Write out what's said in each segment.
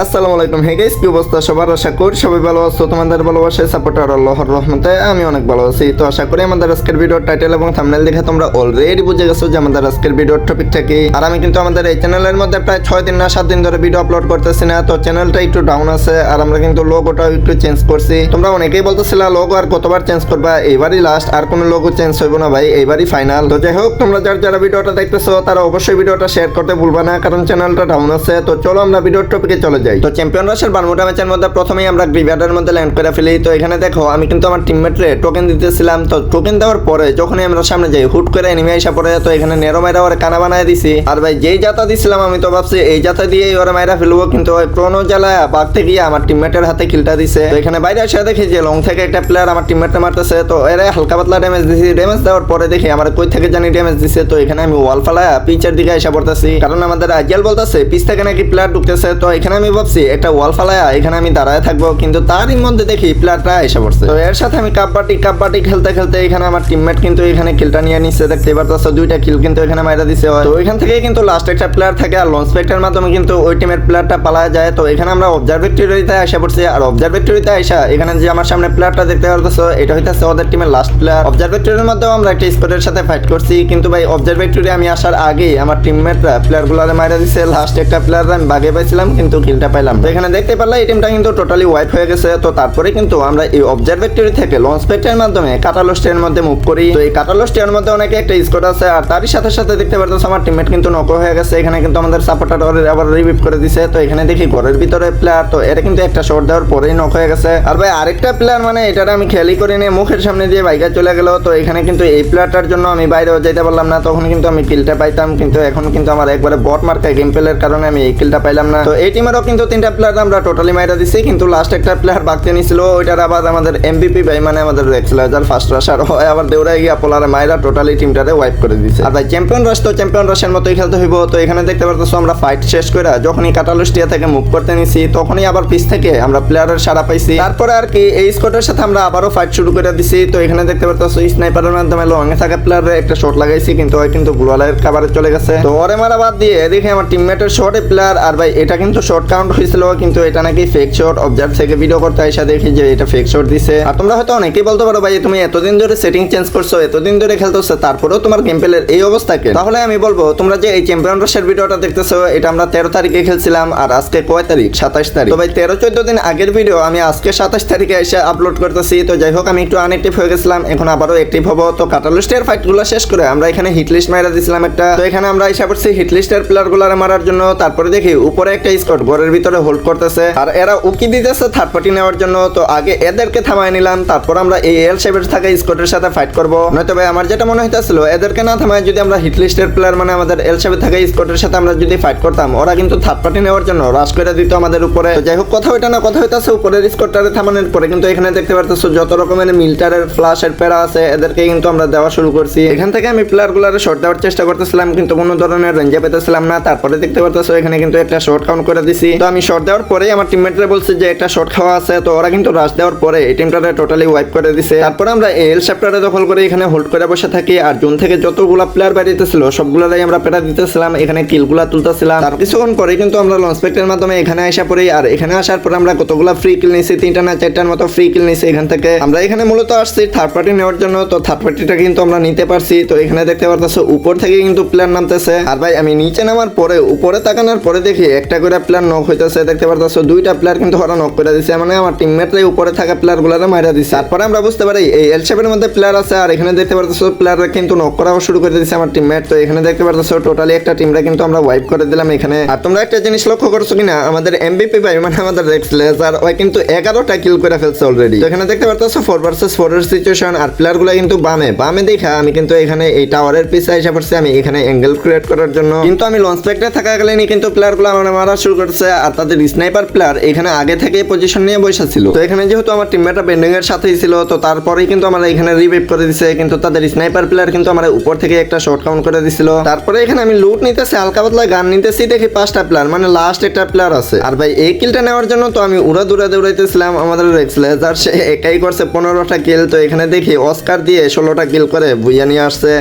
আসসালামু আলাইকুম। Hey guys, কি অবস্থা সবার? আশা করি সবাই ভালো আছো। তোমাদের ভালোবাসায় সাপোর্টার আল্লাহর রহমতে আমি অনেক ভালো আছি। তো আশা করি আমাদের আজকের ভিডিওর টাইটেল এবং থাম্বনেল দেখে তোমরা অলরেডি বুঝে গেছো যে আমাদের আজকের ভিডিওর টপিকটা কি। আর আমি কিন্তু আমাদের এই চ্যানেলের মধ্যে প্রায় 6 দিন না 7 দিন ধরে ভিডিও আপলোড করতেছি না। তো চ্যানেলটা একটু ডাউন আছে আর আমরা কিন্তু লোগোটাও একটু চেঞ্জ করছি। তোমরা অনেকেই বলতেছিল লোগো আর কতবার চেঞ্জ করবা, এইবারই লাস্ট, আর কোনো লোগো চেঞ্জ হইব না ভাই, এইবারই ফাইনাল। তো যাই হোক, তোমরা যারা ভিডিওটা দেখতেছো তারা অবশ্যই ভিডিওটা শেয়ার করতে ভুলবা না, কারণ চ্যানেলটা ডাউন আছে। তো চলো আমরা ভিডিওর টপিকে চলে যাই। তো চ্যাম্পিয়ন রাশের বারমুডা ম্যাচের মধ্যে প্রথমেই আমরা গ্রিভ্যার্ডের মধ্যে ল্যান্ড করে ফেলি। তো এখানে দেখো আমি কিন্তু আমার টিমমেটরে টোকেন দিতেছিলাম। তো টোকেন দেওয়ার পরে যখনই আমরা সামনে যাই হুট করে এনিমি আইসা পড়ে। তো এখানে নেরো মাইরা ওরা কানা বানায় দিছি। আর ভাই যেই জাতা দিছিলাম আমি তো ভাবছি এই জাতা দিয়েই ওরা মাইরা ফেলবো, কিন্তু ওই প্রনো জ্বালায় বাগতে গিয়ে আমার টিমমেটের হাতে কিলটা দিছে। তো এখানে বাইরে এসে দেখি যে লং থেকে একটা প্লেয়ার আমার টিমমেটে মারতেছে। তো এরা হালকা পাতলা ড্যামেজ দিছি। ড্যামেজ দেওয়ার পরে দেখি আমার কই থেকে জানি ড্যামেজ দিছে। তো এখানে আমি ওয়াল ফালায়া পিচের দিকে এসে পড়তেছি, কারণ আমাদের আইজিএল বলতেছে পিচ থেকে নাকি প্লেয়ার ঢুকতেছে। তো এখানে আমি ভাবছি একটা ওয়াল ফালায়া এখানে আমি দাঁড়ায় থাকবো, কিন্তু তারই মধ্যে দেখি প্লেয়ারটা এসে পড়ছে। তো এর সাথে আমি কাবাডি খেলতে খেলতে এখানে আমার টিমমেট কিন্তু এখানে কিলটা নিয়ে নিচ্ছে। দেখতে পারতেছো দুইটা কিল কিন্তু এখানে মাইরা দিছে। তো এখান থেকে কিন্তু লাস্ট একটা প্লেয়ার থাকে আর লঞ্চ প্যাকের মাধ্যমে কিন্তু ওই টিমের প্লেয়ারটা পালায় যায়। তো এখানে আমরা অবজারভেটরিতে এসে পড়ছি। আর অবজারভেটরিতে এসে এখানে যে আমার সামনে প্লেয়ারটা দেখতে পারতেছো এটা হইতাছে ওদের টিমের লাস্ট প্লেয়ার। অবজারভেটরির মধ্যেও আমরা একটা স্কোয়াডের সাথে ফাইট করছি, কিন্তু ভাই অবজারভেটরি আমি আসার আগে আমার টিমমেটরা প্লেয়ারগুলোরে মাইরা দিছে। লাস্ট একটা প্লেয়ার আমি বাগে পাইছিলাম কিন্তু কিলটা পাইলাম। তো এখানে দেখতে পারলে এই টিমটা কিন্তু টোটালি ওয়াইপ হয়ে গেছে। তো তারপরে কিন্তু আমরা এই অবজারভেটরি থেকে লঞ্চ প্যাকের মাধ্যমে কাটালোস্টের মধ্যে মুভ করি। তো এই কাটালোস্টের মধ্যে অনেক একটা স্কোয়াড আছে, আর তারই সাথে সাথে দেখতে পারতেছো আমার টিমমেট কিন্তু নক হয়ে গেছে। এখানে কিন্তু আমাদের সাপোর্টার আবার রিভিভ করে দিছে। তো এখানে দেখি ঘরের ভিতরে প্লেয়ার, তো এটা কিন্তু একটা শট দেওয়ার পরেই নক হয়ে গেছে। আর ভাই আরেকটা প্লেয়ার মানে এটা আমি খেয়ালই করি নিয়ে মুখের সামনে দিয়ে বাইকে চলে গেল। তো এখানে কিন্তু এই প্লেয়ারটার জন্য আমি বাইরেও যেতে পারলাম না, তখন কিন্তু আমি কিলটা পাইতাম, কিন্তু এখন কিন্তু আমার একবারে বট মার্কা গেম প্লের কারণে আমি এই কিলটা পাইলাম না। তো এই টিমেরও কিন্তু 3টা প্লেয়ার আমরা টোটালি মাইরা দিছি, কিন্তু লাস্ট একটা প্লেয়ার বাগতে নিছিল। ওইটার আবার আমাদের এমভিপি ভাই মানে আমাদের রেক্সলাজার ফার্স্ট রাশার হয় আবার দেউরাই গিয়া পোলারে মাইরা টোটালি টিমটারে ওয়াইপ করে দিছে। আর ভাই চ্যাম্পিয়ন রাশ তো চ্যাম্পিয়ন রাশের মতোই খেলতে হইব। তো এখানে দেখতে পারতেছো আমরা ফাইট শেষ করে যখনই কাটালোস্টিয়া থেকে মুভ করতে নিছি তখনই আবার পিছ থেকে আমরা প্লেয়ারের সারা পাইছি। তারপরে আর কি এই স্কোয়াডের সাথে আমরা আবারও ফাইট শুরু করে দিছি। তো এখানে দেখতে পারতেছো স্নাইপারের মাধ্যমে লঙে থাকা প্লেয়ারে একটা শট লাগাইছি, কিন্তু ওই কিন্তু গ্লোয়ালের কাভারে চলে গেছে। তো ওরে মারা বাদ দিয়ে দেখি আমার টিমমেটের শটে প্লেয়ার। আর ভাই এটা কিন্তু শট কাউন্ট হয়েছিল, কিন্তু এটা নাকি ফেক শট। অবজার্ভ থেকে ভিডিও করতে এসে দেখি যে এটা ফেক শট দিছে। আর তোমরা হয়তো অনেকেই বলতে পারো ভাই তুমি এতদিন ধরে সেটিং চেঞ্জ করছো, এতদিন ধরে খেলতেছো, তারপরেও তোমার গেম প্লের এই অবস্থা কেন? তাহলে আমি বলবো তোমরা যে এই চ্যাম্পিয়ন রাশের ভিডিওটা দেখতেছো এটা আমরা 13 তারিখে খেলছিলাম, আর আজকে কয় তারিখ? 27 তারিখ। তো ভাই 13-14 দিন আগের ভিডিও আমি আজকে 27 তারিখে এসে আপলোড করতেছি। তো যাই হোক, আমি একটু আনএক্টিভ হয়ে গেছিলাম, এখন আবারও অ্যাক্টিভ হবো। তো কাটালিস্টের ফাইটগুলো শেষ করে আমরা এখানে হিট লিস্ট মারা দিছিলাম একটা। তো এখানে আমরা এসে পড়ছি হিট লিস্টের প্লেয়ারগুলোরে মারার জন্য। তারপরে দেখি উপরে একটা স্কোয়াড ঘরের ভিতরে হোল্ড করতেছে, আর এরা উকি দিতেছে থার্ড পার্টি নেওয়ার জন্য। তো আগে এদেরকে থামায় নিলাম, তারপর আমরা এই এল শেপের থাকা স্কোয়াডের সাথে ফাইট করবো। নয়তো ভাই আমার যেটা মনে হইতেছিল এদেরকে না থামায় যদি আমরা হিট লিস্টের প্লেয়ার মানে আমাদের এল শেপে থাকা স্কোয়াডের সাথে আমরা যদি ফাইট করতাম, ওরা কিন্তু থার্ড পার্টি নেওয়ার জন্য রাশ করে দিত আমাদের উপরে। তো যাই হোক, কথা ওইটা না, কথা হইতাছে উপরের স্কোয়াডটারে থামানোর পরে কিন্তু এখানে দেখতে পারতেছো যত রকমের মিলিটারের ফ্লাশের প্যারা আছে এদেরকে কিন্তু আমরা দেওয়া শুরু করছি। এখান থেকে আমি প্লেয়ারগুলোরে শট দেওয়ার চেষ্টা করতেছিলাম, কিন্তু কোনো ধরনের রেঞ্জে পেতেছিলাম না। তারপরে দেখতে পারতেছো এখানে কিন্তু একটা শট কাউন্ট করে দিছি। তো আমি শট দেওয়ার পরে আমার টিমমেটরা বলছে যে একটা শট খাওয়া আছে। তো ওরা কিন্তু রাশ দেওয়ার পরে এই টিমটারে টোটালি ওয়াইপ করে দিছে। তারপরে আমরা এল শেপটারে দখল করে এখানে হোল্ড করে বসে থাকি, আর জোন থেকে যতগুলা প্লেয়ার বাইরেতেছিল সবগুলাই আমরা পেটা দিতেছিলাম, এখানে কিলগুলা তুলতেছিলাম। তার কিছুক্ষণ পরে কিন্তু আমরা লঞ্চ প্যাকের মাধ্যমে এখানে আসা পড়ি। আর এখানে আসার পর আমরা কতগুলা ফ্রি কিল নিছি, 3টা না 4টার মতো ফ্রি কিল নিছি। এখান থেকে আমরা এখানে মূলত আসছি থার্ড পার্টি নেওয়ার জন্য। তো থার্ড পার্টিটা কিন্তু আমরা নিতে পারছি। তো এখানে দেখতে পারতেছো উপর থেকে কিন্তু প্লেয়ার নামতেছে। আর ভাই আমি নিচে নামার পরে উপরে তাকানোর পরে দেখি একটা করে প্লেয়ার নক হইতেছে। দেখতে পারতেছো 2টা প্লেয়ার কিন্তু ওরা নক করে দিছে, মানে আমার টিমমেটরাই উপরে থাকা প্লেয়ার গুলারে মাইরা দিছে। তারপরে আমরা বুঝতে পারি এই এল শেপের মধ্যে প্লেয়ার আছে। আর এখানে দেখতে পারতেছো প্লেয়াররা কিন্তু নক করাও শুরু করে দিছে আমার টিমমেট। তো এখানে দেখতে পারতেছো টোটালি একটা টিমরা কিন্তু আমরা ওয়াইপ করে দিলাম এখানে। আর তোমরা একটা জিনিস লক্ষ্য করছো কিনা, আমাদের এমভিপি ভাই মানে আমাদের রেক্সলেজার ওই কিন্তু 11টা কিল করে ফেলছে অলরেডি। তো এখানে দেখতে পারতেছো 4 ভার্সেস 4 এর সিচুয়েশন। আর প্লেয়ারগুলো কিন্তু বামে দেখা আমি কিন্তু এখানে এই টাওয়ারের পিছে এসে পড়ছি আমি এখানে অ্যাঙ্গেল ক্রিয়েট করার জন্য, কিন্তু আমি লঞ্চ প্যাকটা থাকাকালীনই কিন্তু প্লেয়ারগুলো আমার মারা শুরু করছে। আর তাদের স্নাইপার প্লেয়ার এখানে আগে থেকে পজিশন নিয়ে বসে ছিল। তো এখানে যেহেতু আমার টিমমেটটা বেন্ডিং এর সাথেই ছিল, তো তারপরেই কিন্তু আমরা এখানে রিভাইভ করে দিছে, কিন্তু তাদের স্নাইপার প্লেয়ার কিন্তু আমার উপর থেকে একটা শট কাউন্ট করে দিছিল। তারপরে এখানে আমি লুট নিতেছি, হালকা পাতলা গান নিতেছি, দেখি 5টা প্লেয়ার মানে লাস্ট একটা প্লেয়ার আছে। আর ভাই এই কিলটা নেওয়ার জন্য তো আমি উড়া দৌড়াইতেছিলাম। আমাদের রেক্সলেজার সে একাই করছে 15টা কিল। তো এখানে দেখি অস্কার দিয়ে 16টা কিল করে বুইয়া নিয়ে আসছে।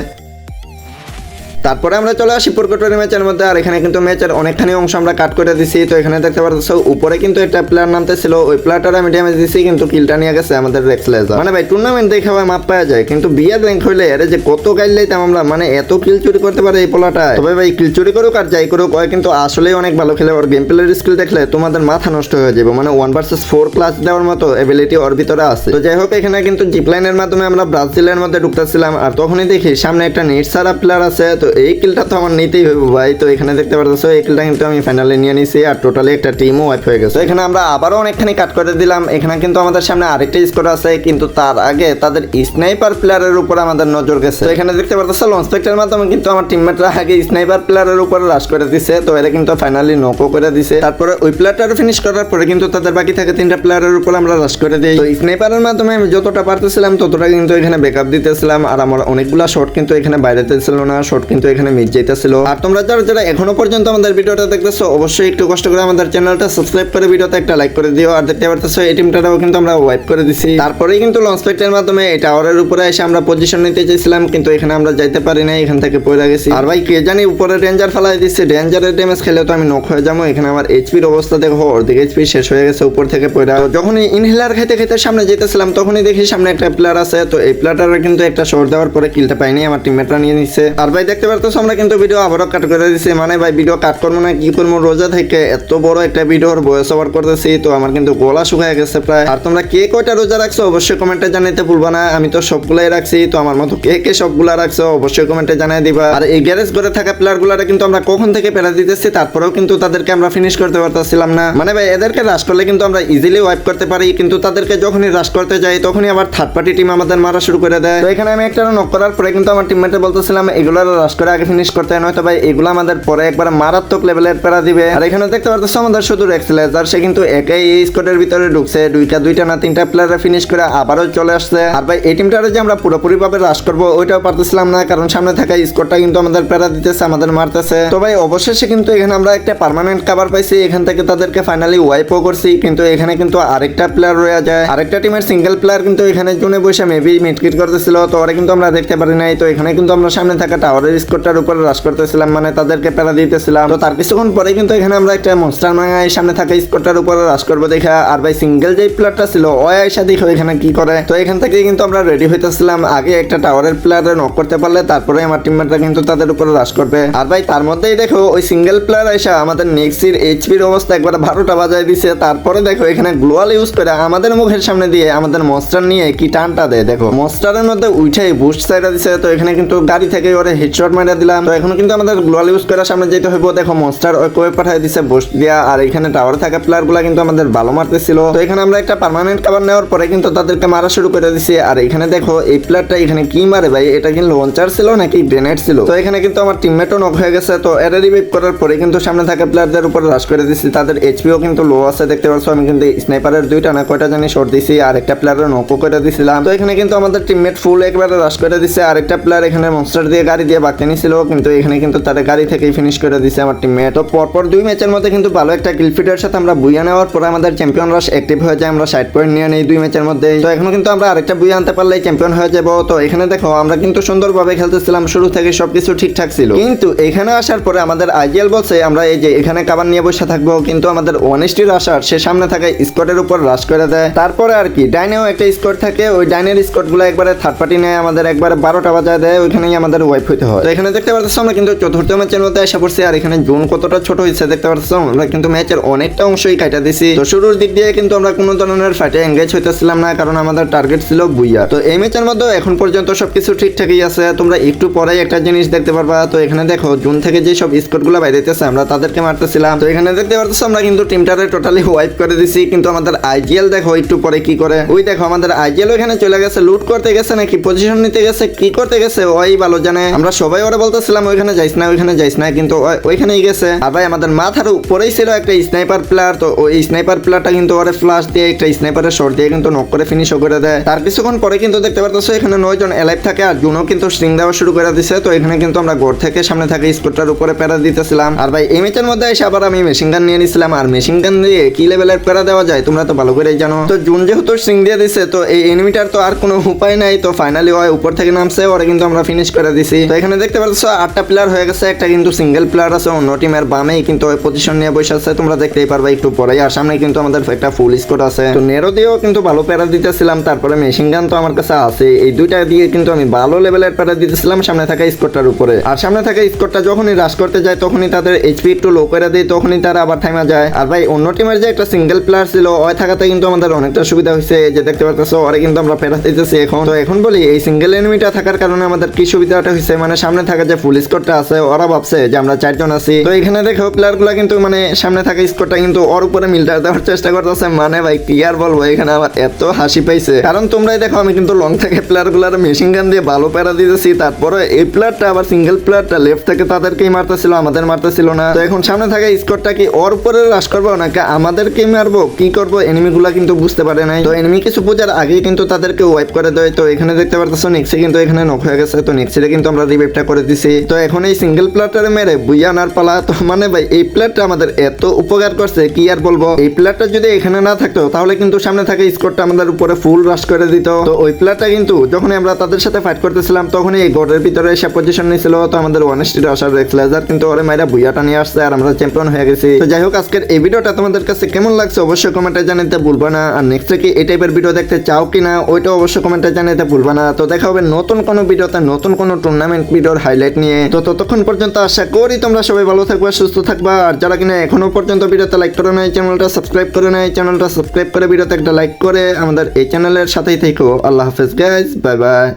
তারপরে আমরা চলে আসি পুরকটরি ম্যাচের মধ্যে, আর এখানে কিন্তু ম্যাচের অনেকখানি অংশ আমরা কাট করে দিছি। তো এখানে দেখতে পাচ্ছ উপরে কিন্তু একটা প্লেয়ার নামতেছিল, ওই প্লেয়ারটার আমি ড্যামেজ দিছি, কিন্তু কিলটা নিয়ে গেছে আমাদের রেক্স লেজার। মানে ভাই টুর্নামেন্ট দেখে ভাই মাপ পাওয়া যায়, কিন্তু বিয়ার র্যাঙ্ক হইলে এর যে কত গাইল লাইতাম আমরা, মানে এত কিল চুরি করতে পারে এই পোলাটায়। তবে ভাই কিল চুরি করুক আর যাই করুক, ওই কিন্তু আসলেই অনেক ভালো খেলে। ওর গেম প্লের স্কিল দেখলে তোমাদের মাথা নষ্ট হয়ে যাবে, মানে 1 vs 4 ক্লাস দেওয়ার মতো এবিলিটি ওর ভিতরে আছে। তো যাই হোক, এখানে কিন্তু জিপলাইনের মাধ্যমে আমরা ব্রাজিলের মধ্যে ঢুকতেছিলাম, আর তখনই দেখি সামনে একটা নেট সারা প্লেয়ার আছে। তো এই কিলটা তো আমার নিতেই হইব ভাই। তো এখানে দেখতে পাচ্ছ এই কিলটা কিন্তু আমি ফাইনালি নিয়ে নিছি, আর টোটালি একটা টিমও ওয়াইপ হয়ে গেছে। এখানে আমরা আবারও অনেকখানি কাট করে দিলাম। এখানে কিন্তু আমাদের সামনে আরেকটা স্কোর আছে, কিন্তু তার আগে তাদের স্নাইপার প্লেয়ারের উপর আমাদের নজর গেছে। তো এখানে দেখতে পাচ্ছ লঞ্চপ্যাডের মাধ্যমে কিন্তু আমার টিমমেটরা আগে স্নাইপার প্লেয়ারের উপর রাশ করে দিছে। তো এরা কিন্তু ফাইনালি নকও করে দিছে। তারপরে ওই প্লেয়ারটা ফিনিশ করার পরে কিন্তু তাদের বাকি থাকে 3টা প্লেয়ারের উপর আমরা রাশ করে দিই। তো স্নাইপারের মাধ্যমে আমি যতটা পারতেছিলাম ততটা কিন্তু এখানে ব্যাকআপ দিতেছিলাম, আর আমার অনেকগুলা শট কিন্তু এখানে বাইরেতে ছিল না, শট কিন্তু এখানে মিস যাইতেছিল। আর তোমরা যারা এখনো পর্যন্ত আমাদের ভিডিওটা দেখতেছো অবশ্যই একটু কষ্ট করে আমাদের চ্যানেলটা সাবস্ক্রাইব করে ভিডিওতে একটা লাইক করে দিও। আর দেখতে পারতেছো এই টিমটাও কিন্তু আমরা ওয়াইপ করে দিছি। তারপরেই কিন্তু লঞ্চপ্যাডের মাধ্যমে এই টাওয়ারের উপরে এসে আমরা পজিশন নিতে চাইছিলাম, কিন্তু এখানে আমরা যাইতে পারি না, এখান থেকে পড়ে গেছি। আর ভাই কে জানি উপরে রেঞ্জার ফেলাই দিচ্ছে, রেঞ্জারের ড্যামেজ খেলে তো আমি নক হয়ে যাবো। এখানে আমার এইচপির অবস্থা দেখো, অর্ধেক এইচপি শেষ হয়ে গেছে উপর থেকে পড়ে। যখনই ইনহেলার খেতে খেতে সামনে যেতেছিলাম তখনই দেখি সামনে একটা প্লেয়ার আছে। তো এই প্লেয়ারটার কিন্তু একটা শট দেওয়ার পরে কিলটা পাইনি, আমার টিমমেটরা নিয়ে নিচ্ছে। আর ভাই দেখতে পারতেছো আমরা কিন্তু ভিডিও আবারও কাট করে দিছি, মানে ভাই ভিডিও কাট করবো না কি করবো, রোজা থেকে এত বড় একটা ভিডিওর ভয়েস ওভার করতেছি, তো আমার কিন্তু গলা শুকায় গেছে প্রায়। আর তোমরা কে কয়টা রোজা রাখছো অবশ্যই কমেন্টে জানাইতে ভুলবা না। আমি তো সবগুলাই রাখছি, তো আমার মতো কে কে সবগুলা রাখছো অবশ্যই কমেন্টে জানাই দিবা। আর এই গ্যারেজ করে থাকা প্লেয়ার গুলারা কিন্তু আমরা কখন থেকে পেরা দিতেছি, তারপরেও কিন্তু তাদেরকে আমরা ফিনিশ করতে পারতেছিলাম না। মানে ভাই এদেরকে রাশ করলে কিন্তু আমরা ইজিলি ওয়াইপ করতে পারি, কিন্তু তাদেরকে যখনই রাশ করতে যাই তখনই আবার থার্ড পার্টি টিম আমাদের মারা শুরু করে দেয়। তো এখানে আমি একটা নক করার পরে কিন্তু আমার টিমমেটে বলতেছিলাম এগুলো রাশ করে আগে ফিনিশ করতে হয়, নয়তো ভাই এগুলো আমাদের পরে একবার মারাত্মক লেভেলের পেরা দিবে। আর এখানে দেখতে পারতেছো আমাদের শুধু রেক্স লেজার, সে কিন্তু একাই এই স্কোয়াডের ভিতরে ঢুকছে, দুইটা না 3টা প্লেয়ার ফিনিশ করে আবারও চলে আসছে। আর ভাই এই টিমটারে যে আমরা পুরোপুরি ভাবে রাশ করবো ওইটাও পারতেছিলাম না, কারণ সামনে থাকা স্কোয়াডটা কিন্তু আমাদের পেরা দিতেছে, আমাদের মারতেছে। তো ভাই অবশেষে কিন্তু এখানে আমরা একটা পার্মানেন্ট কভার পাইছি, এখান থেকে তাদেরকে ফাইনালি ওয়াইপও করছি। কিন্তু এখানে কিন্তু আরেকটা প্লেয়ার রয়ে যায়, আরেকটা টিমের সিঙ্গেল প্লেয়ার কিন্তু এখানে জুনে বসে মেবি মিটকিট করতেছিল, তো ওরা কিন্তু আমরা দেখতে পারি নাই। তো এখানে কিন্তু আমরা সামনে থাকা টাওয়ারের স্কোয়াডটার উপর রাশ করতেছিলাম, মানে তাদেরকে পেরা দিতেছিলাম। তো তার কিছুক্ষণ পরে কিন্তু এখানে আমরা একটা মনস্টার মাঙ্গাই সামনে থাকা স্কোয়াডটার উপর রাশ করবো দেখা। আর ভাই সিঙ্গেল যে প্লেয়ারটা ছিল ও আয়সা দেখো এখানে কি করে। তো এখান থেকে কিন্তু আমরা রেডি হইতেছিলাম, আগে একটা টাওয়ারের প্লেয়ারে নক করতে পারলে তারপরে আমার টিমমেটরা কিন্তু তাদের উপর রাশ করবে। আর ভাই তার মধ্যেই দেখো ওই সিঙ্গেল প্লেয়ার আয়সা আমাদের নেক্সির এইচপির অবস্থা একবার 12টা বাজায় দিছে। তারপরে দেখো এখানে গ্লোয়াল ইউজ করে আমাদের মুখের সামনে দিয়ে আমাদের মনস্টার নিয়ে কি টানটা দেয়, দেখো মনস্টারের মধ্যে উঠে বুস্ট সাইডা দিছে। তো এখানে কিন্তু গাড়ি থেকে ওরে হেডশট মারা দিলাম। তো এখন কিন্তু আমাদের গ্লোয়াল ইউজ করে সামনে যেতে হইব। দেখো মনস্টার ওয়ে পাঠিয়ে দিছে বুস্ট দিয়া, আর এখানে টাওয়ারে থাকা প্লেয়ার গুলা কিন্তু আমাদের ভালো মারতেছিল। তো এখানে আমরা একটা পার্মানেন্ট কভার নেওয়ার পরে কিন্তু তাদেরকে মারা শুরু করে দিছি। আর এখানে দেখো এই প্লেয়ারটা এখানে কি মারে ভাই, এটা কি লঞ্চার ছিল নাকি গ্রেনেড ছিল। তো এখানে কিন্তু আমার টিমমেটও নক হয়ে গেছে। তো এরা রিভাইভ করার পরে কিন্তু সামনে থাকা প্লেয়ারদের উপর রাশ করে দিছি, তাদের এইচপিও কিন্তু লো আছে দেখতে পাচ্ছ। আমি কিন্তু স্নাইপারের 2টা না কয়টা জানি শট দিছি, আর একটা প্লেয়ারের নকও করে দিছিলাম। তো এখানে কিন্তু আমাদের টিমমেট ফুল একবারে রাশ করে দিছে, আর একটা প্লেয়ার এখানে মনস্টার দিয়ে গাড়ি দিয়ে বাঁকতে নিছিল, কিন্তু এখানে কিন্তু তাদের গাড়ি থেকেই ফিনিশ করে দিছে আমার টিমমেট। তো পরপর 2 ম্যাচের মধ্যে কিন্তু ভালো একটা কিল ফিডের সাথে আমরা বুইয়া নেওয়ার পরে আমাদের চ্যাম্পিয়ন রাশ অ্যাক্টিভ হয়ে যায়, আমরা 60 পয়েন্ট নিয়ে নেই 2 ম্যাচের মধ্যে। তো এখন কিন্তু আমরা আরেকটা বুইয়া আনতে পারলেই চ্যাম্পিয়ন হয়ে যাব। তো এখানে দেখো আমরা কিন্তু সুন্দরভাবে খেলতেছিলাম, শুরু থেকে সবকিছু ঠিকঠাক ছিল, কিন্তু এখানে আসার পরে আমাদের আইজিএল বলছে আমরা এই যে এখানে কাভার নিয়ে বসে থাকবো, কিন্তু আমাদের ওয়ানিস্টির আসার সে সামনে থাকা স্কোয়াডের উপর রাশ করে দেয়। তারপরে আর কি ডাইনেও একটা স্কোয়াড থাকে, ওই ডাইনের স্কোয়াড গুলো একবারে থার্ড পার্টি নেয়, আমাদের একবারে 12টা বাজায় দেয়, ওইখানেই আমাদের ওয়াইপ হইতে হয়। তো এখানে দেখতে পাচ্ছ আমরা কিন্তু চতুর্থ ম্যাচের মধ্যে এসে পড়ছি, আর এখানে জোন কতটা ছোট হয়েছে দেখতে পাচ্ছ। আমরা কিন্তু ম্যাচের অনেকটা অংশই কাটা দিছি। তো শুরুর দিক দিয়ে কিন্তু আমরা কোনো ধরনের ফাইটে এঙ্গেজ হইতেছিলাম না, কারণ আমাদের টার্গেট ছিল বুইয়া। তো এই ম্যাচের মধ্যে এখন পর্যন্ত সবকিছু ঠিকঠাকই আছে। তোমরা একটু পরেই একটা জিনিস দেখতে পারবা। তো এখানে দেখো জুন থেকে যে সব স্কোয়াড গুলো বাইরেতেছে আমরা তাদেরকে মারতেছিলাম। তো এখানে দেখতে পাচ্ছ আমরা কিন্তু টিমটারে টোটালি ওয়াইপ করে দিছি, কিন্তু আমাদের আইজিএল দেখো একটু পরে কি করে। ওই দেখো আমাদের আইজিএল ওখানে চলে গেছে, লুট করতে গেছে নাকি পজিশন নিতে গেছে, কি করতে গেছে ওই ভালো জানে। আমরা সবাই ওরা বলতেছিলাম ওইখানে যাইস না ওইখানে যাইস না, কিন্তু ওইখানেই গেছে। আর ভাই আমাদের মাথার উপরেই ছিল একটা স্নাইপার প্লেয়ার। তো ওই স্নাইপার প্লেয়ারটা কিন্তু ওরে ফ্লাশ দিয়ে একটা স্নাইপারের শট দিয়ে কিন্তু নক করে ফিনিশও করে দেয়। তার কিছুক্ষণ পরে কিন্তু দেখতে পারতেছো এখানে 9 জন এলাইভ থাকে, আর জুনও কিন্তু স্ট্রিং দেওয়া শুরু করে দিছে। তো এখানে কিন্তু আমরা গোড় থেকে সামনে থাকা স্কোয়াডটার উপরে প্যারা দিতেছিলাম। আর ভাই এই ম্যাচের মধ্যে এসে আবার আমি মেশিন গান নিয়ে নিছিলাম, আর মেশিন গান দিয়ে কি লেভেলের প্যারা দেওয়া যায় তোমরা তো ভালো করেই জানো। তো জুন যেহেতু স্ট্রিং দিয়ে দিছে, তো এই এনিমিটার তো আর কোনো উপায় নাই। তো ফাইনালি ওই উপর থেকে নামছে, ওরা কিন্তু আমরা ফিনিশ করে দিছি। তো এখানে দেখতে দেখতে পাচ্ছ 8টা প্লেয়ার হয়ে গেছে, একটা কিন্তু সিঙ্গেল প্লেয়ার আছে অন্য টিমের বামেই কিন্তু ওই পজিশন নিয়ে বসে আছে, তোমরা দেখতেই পারবে একটু পরে। আর সামনে কিন্তু আমাদের একটা ফুল স্কোর আছে, তো নেরো দিয়েও কিন্তু ভালো প্যারা দিতেছিলাম, তারপরে মেশিন গান তো আমার কাছে আছে, এই দুইটা দিয়ে কিন্তু আমি ভালো লেভেলের প্যারা দিতেছিলাম সামনে থাকা স্কোরটার উপরে। আর সামনে থাকা স্কোরটা যখনই রাশ করতে যায় তখনই তাদের এইচপি একটু লো করে দেয়, তখনই তারা আবার থাইমা যায়। আর ভাই অন্য টিমের যে একটা সিঙ্গেল প্লেয়ার ছিল ওই থাকাতে কিন্তু আমাদের অনেকটা সুবিধা হয়েছে, যে দেখতে পাচ্ছ ওরে কিন্তু আমরা প্যারা দিতেছি এখন। তো এখন বলি এই সিঙ্গেল এনিমিটা থাকার কারণে আমাদের কি সুবিধাটা হয়েছে, মানে সামনে থাকা যে ফুল স্কোরটা আছে ওরা ভাবছে যে আমরা 4 জন আছি। তো এখানে দেখো প্লেয়ার গুলা কিন্তু মানে সামনে থাকা স্কোরটা কিন্তু ওর উপরে মিলটার দেওয়ার চেষ্টা করতেছে, মানে ভাই কি আর বলবো, এখানে আমার এত হাসি পাইছে। কারণ তোমরাই দেখো আমি কিন্তু লং থেকে প্লেয়ার গুলার মেশিন গান দিয়ে ভালো প্যারা দিতেছি, তারপরে এই প্লেয়ারটা আবার সিঙ্গেল প্লেয়ারটা লেফট থেকে তাদেরকেই মারতেছিল, আমাদের মারতেছিল না। তো এখন সামনে থাকা স্কোরটা কি ওর উপরে রাশ করবো নাকি আমাদেরকে মারবো, কি করবো, এনিমি গুলা কিন্তু বুঝতে পারে নাই। তো এনিমি কিছু বোঝার আগেই কিন্তু তাদেরকে ওয়াইপ করে দেয়। তো এখানে দেখতে পারতেছো নেক্সে কিন্তু এখানে নক হয়ে গেছে, তো নেক্সে কিন্তু আমরা রিভাইভটা করে দিছি। তো এখন এই সিঙ্গেল প্লেয়ারটারে মেরে বুইয়া আনার পালা। তো মানে ভাই এই প্লেয়ারটা আমাদের এত উপকার করছে কি আর বলবো, এই প্লেয়ারটা যদি এখানে না থাকতো তাহলে কিন্তু সামনে থাকা স্কোরটা আমাদের উপরে ফুল রাশ করে দিত। তো ওই প্লেয়ারটা কিন্তু যখন আমরা তাদের সাথে ফাইট করতেছিলাম তখনই এই গড়ের ভিতরে এসে পজিশন নিয়েছিল। তো আমাদের ওয়ান স্টির আসার রেক্সলাইজার কিন্তু ওরে মাইরা বুইয়াটা নিয়ে আসছে আর আমরা চ্যাম্পিয়ন হয়ে গেছি। তো যাই হোক আজকের এই ভিডিওটা তোমাদের কাছে কেমন লাগছে অবশ্যই কমেন্টে জানাতে ভুলবা না। আর নেক্সটে কি এই টাইপের ভিডিও দেখতে চাও কিনা ওইটা অবশ্যই কমেন্টে জানাতে ভুলবা না। তো দেখা হবে নতুন কোনো ভিডিওতে নতুন কোনো টুর্নামেন্ট ভিডিওর হাইলাইট নিয়ে। তো ততক্ষণ পর্যন্ত আশা করি তোমরা সবাই ভালো থাকবা, সুস্থ থাকবা। আর যারা কিনা এখনো পর্যন্ত ভিডিওতে লাইক করে নাই, চ্যানেলটা সাবস্ক্রাইব করে নাই, চ্যানেলটা সাবস্ক্রাইব করে ভিডিওতে একটা লাইক করে আমাদের এই চ্যানেলের সাথেই থেকো। আল্লাহ হাফেজ গাইস, বাই বাই।